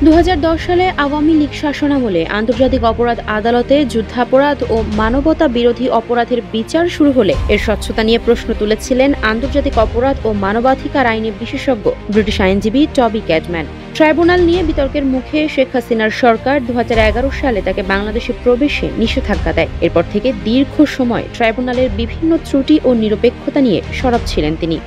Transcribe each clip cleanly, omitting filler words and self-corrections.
2010 সালে আওয়ামী লীগ শাসনামলে আন্তর্জাতিক অপরাধ আদালতে যুদ্ধাপরাধ ও মানবতা বিরোধী অপরাধের বিচার শুরু হলে এর স্বচ্ছতা নিয়ে প্রশ্ন তুলেছিলেন আন্তর্জাতিক অপরাধ ও মানবাধিকার আইনে বিশেষজ্ঞ ব্রিটিশ আইনজীবী টবি ক্যাডম্যান। ট্রাইব্যুনাল নিয়ে বিতর্কের মুখে শেখ হাসিনার সরকার 2011 সালে তাকে বাংলাদেশে প্রবেশে নিষেধাজ্ঞা দেয়। এরপর থেকে দীর্ঘ সময় ট্রাইব্যুনালের বিভিন্ন ত্রুটি ও নিরপেক্ষতা নিয়ে সরব ছিলেন তিনি।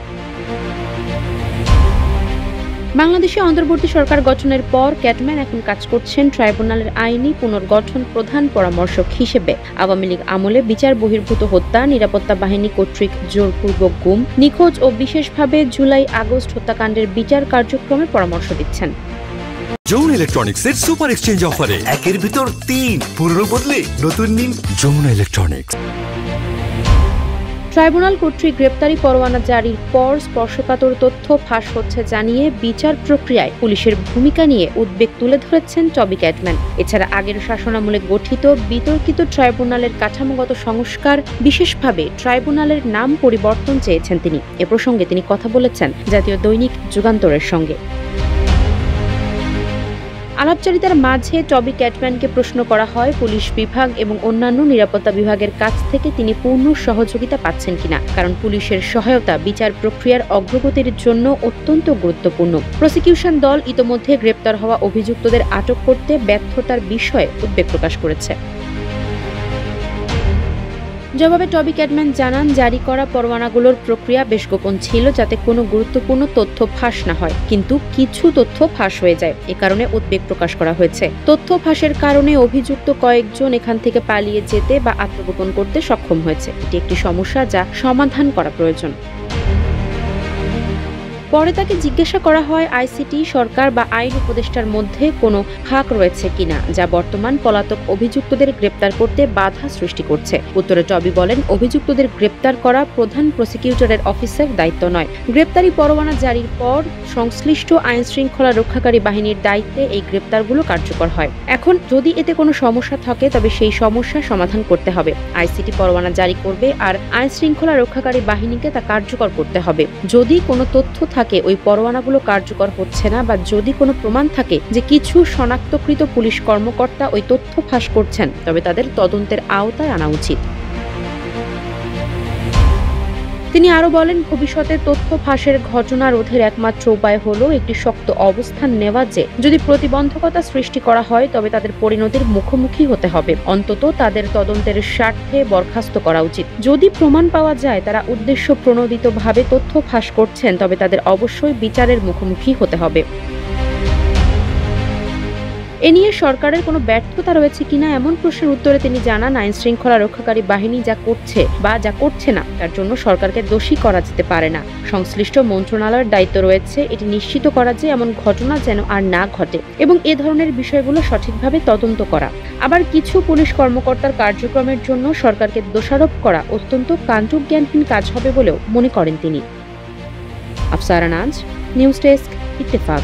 বাংলাদেশে অন্তর্বর্তী সরকার গঠনের পর ক্যাডম্যান এখন কাজ করছেন ট্রাইব্যুনালের আইনি পুনর্গঠন প্রধান পরামর্শক হিসেবে। আওয়ামী লীগ আমলে বিচার বহির্ভূত হত্যা, নিরাপত্তা বাহিনী কর্তৃক জোরপূর্বক গুম, নিখোঁজ ও বিশেষভাবে জুলাই-আগস্ট হত্যাকাণ্ডের বিচার কার্যক্রমে পরামর্শ দিচ্ছেন। যমুনা ইলেকট্রনিক্সের সুপার এক্সচেঞ্জ অফারে 1-এর ভিতর 3 পুরনো বদলে নতুন নিন যমুনা ইলেকট্রনিক্স। ট্রাইব্যুনাল কর্তৃক গ্রেপ্তারি পরোয়ানা জারির পর স্পর্শকাতর তথ্য ফাঁস হচ্ছে জানিয়ে বিচার প্রক্রিয়ায় পুলিশের ভূমিকা নিয়ে উদ্বেগ তুলে ধরেছেন টবি ক্যাডম্যান। এছাড়া আগের শাসনামলে গঠিত বিতর্কিত ট্রাইব্যুনালের কাঠামোগত সংস্কার, বিশেষভাবে ট্রাইব্যুনালের নাম পরিবর্তন চেয়েছেন তিনি। এ প্রসঙ্গে তিনি কথা বলেছেন জাতীয় দৈনিক যুগান্তরের সঙ্গে। আলাপচারিতার মাঝে টবি ক্যাডম্যানকে প্রশ্ন করা হয় পুলিশ বিভাগ এবং অন্যান্য নিরাপত্তা বিভাগের কাছ থেকে তিনি পূর্ণ সহযোগিতা পাচ্ছেন কিনা, কারণ পুলিশের সহায়তা বিচার প্রক্রিয়ার অগ্রগতির জন্য অত্যন্ত গুরুত্বপূর্ণ। প্রসিকিউশন দল ইতোমধ্যে গ্রেপ্তার হওয়া অভিযুক্তদের আটক করতে ব্যর্থতার বিষয়ে উদ্বেগ প্রকাশ করেছে। জবাবে টবি ক্যাডম্যান জানান, জারি করা পরোয়ানাগুলোর প্রক্রিয়া বেশ গোপন ছিল যাতে কোনো গুরুত্বপূর্ণ তথ্য ফাঁস না হয়, কিন্তু কিছু তথ্য ফাঁস হয়ে যায়। এ কারণে উদ্বেগ প্রকাশ করা হয়েছে। তথ্য ফাঁসের কারণে অভিযুক্ত কয়েকজন এখান থেকে পালিয়ে যেতে বা আত্মগোপন করতে সক্ষম হয়েছে। এটি একটি সমস্যা যা সমাধান করা প্রয়োজন। পরে তাকে জিজ্ঞাসা করা হয় আইসিটি, সরকার বা আইন উপদেষ্টার মধ্যে কোনো ফাঁক রয়েছে কিনা যা বর্তমান পলাতক অভিযুক্তদের গ্রেপ্তার করতে বাধা সৃষ্টি করছে। উত্তরে টবি বলেন, অভিযুক্তদের গ্রেপ্তার করা প্রধান প্রসিকিউটরের অফিসের দায়িত্ব নয়। গ্রেপ্তারি পরোয়ানা জারির পর সংশ্লিষ্ট আইন শৃঙ্খলা রক্ষাকারী বাহিনীর দায়িত্বে এই গ্রেপ্তারগুলো কার্যকর হয়। এখন যদি এতে কোনো সমস্যা থাকে তবে সেই সমস্যা সমাধান করতে হবে। আইসিটি পরোয়ানা জারি করবে আর আইন শৃঙ্খলা রক্ষাকারী বাহিনীকে তা কার্যকর করতে হবে। যদি কোনো তথ্য ওই পরোয়ানাগুলো কার্যকর হচ্ছে না বা যদি কোনো প্রমাণ থাকে যে কিছু শনাক্তকৃত পুলিশ কর্মকর্তা ওই তথ্য ফাঁস করছেন, তবে তাদের তদন্তের আওতায় আনা উচিত। তিনি আরো বলেন, ভবিষ্যতে তথ্য ফাঁসের ঘটনা রোধের একমাত্র উপায় হলো একটি শক্ত অবস্থান নেওয়া যে যদি প্রতিবন্ধকতা সৃষ্টি করা হয় তবে তাদের পরিণতির মুখোমুখি হতে হবে। অন্তত তাদের তদন্তের স্বার্থে বরখাস্ত করা উচিত। যদি প্রমাণ পাওয়া যায় তারা উদ্দেশ্য প্রণোদিতভাবে তথ্য ফাঁস করছেন তবে তাদের অবশ্যই বিচারের মুখোমুখি হতে হবে। এ নিয়ে সরকারের কোনো ব্যর্থতা রয়েছে কিনা এমন প্রশ্নের উত্তরে তিনি জানান, আইন শৃঙ্খলা রক্ষাকারী বাহিনী যা করছে বা যা করছে না তার জন্য সরকারকে দোষী করা যেতে পারে না। সংশ্লিষ্ট মন্ত্রণালয়ের দায়িত্ব রয়েছে এটি নিশ্চিত করা যে এমন ঘটনা যেন আর না ঘটে এবং এ ধরনের বিষয়গুলো সঠিকভাবে তদন্ত করা। আবার কিছু পুলিশ কর্মকর্তার কার্যক্রমের জন্য সরকারকে দোষারোপ করা অত্যন্ত কাণ্ডজ্ঞানহীন কাজ হবে বলেও মনে করেন তিনি। আফসারা নাজ, নিউজ ডেস্ক, ইত্তেফাক।